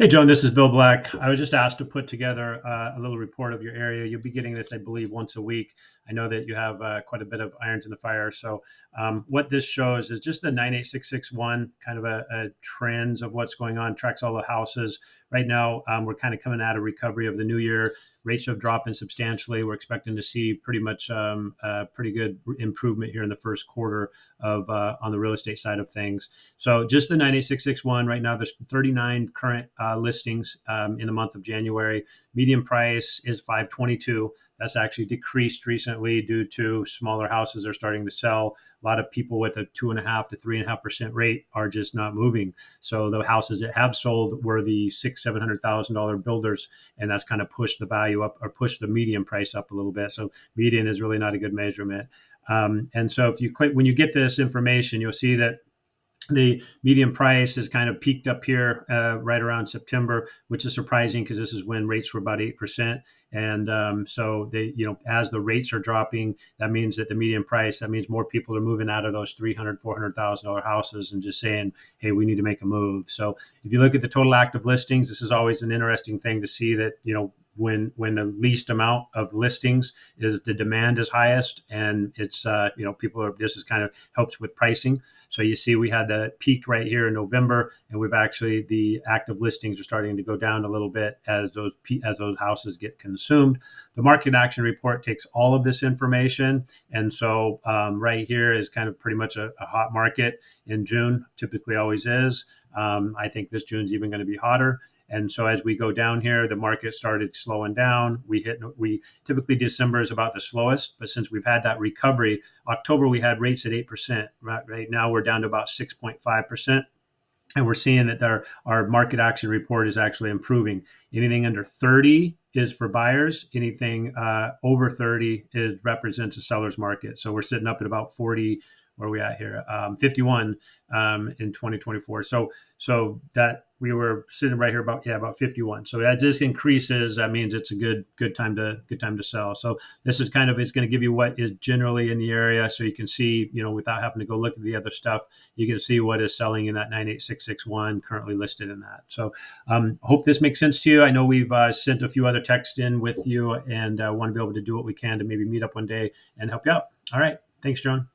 Hey, Joan, this is Bill Black. I was just asked to put together a little report of your area. You'll be getting this, I believe, once a week. I know that you have quite a bit of irons in the fire. So, what this shows is just the 98661 kind of a trends of what's going on, tracks all the houses. Right now, we're kind of coming out of recovery of the new year. Rates have dropped in substantially. We're expecting to see pretty much a pretty good improvement here in the first quarter of on the real estate side of things. So just the 98661 right now, there's 39 current listings in the month of January. Median price is 522. That's actually decreased recently due to smaller houses are starting to sell. A lot of people with a 2.5 to 3.5% rate are just not moving. So the houses that have sold were the $700,000 builders, and that's kind of pushed the value up or pushed the median price up a little bit. So median is really not a good measurement. And so if you click, when you get this information, you'll see that the median price has kind of peaked up here right around September, which is surprising because this is when rates were about 8%. And so as the rates are dropping, that means that the median price, that means more people are moving out of those $300,000, $400,000 houses and just saying, hey, we need to make a move. So if you look at the total active listings, this is always an interesting thing to see that, when the least amount of listings is the demand is highest, and it's people are, this is kind of helps with pricing. So you see we had the peak right here in November, and we've actually, the active listings are starting to go down a little bit as those houses get consumed. The market action report takes all of this information, and so right here is kind of pretty much a hot market in June, typically always is. I think this June's even going to be hotter. And so as we go down here, the market started slowing down. We typically, December is about the slowest, but since we've had that recovery, October we had rates at 8%. Right now we're down to about 6.5%. And we're seeing that our market action report is actually improving. Anything under 30 is for buyers. Anything over 30 represents a seller's market. So we're sitting up at about 40. Where are we at here? 51 in 2024. So that we were sitting right here about 51. So as this increases, that means it's a good time to sell. So this is kind of, it's going to give you what is generally in the area, so you can see, without having to go look at the other stuff, you can see what is selling in that 98661 currently listed in that. So hope this makes sense to you. I know we've sent a few other texts in with you, and want to be able to do what we can to maybe meet up one day and help you out. All right. Thanks, John.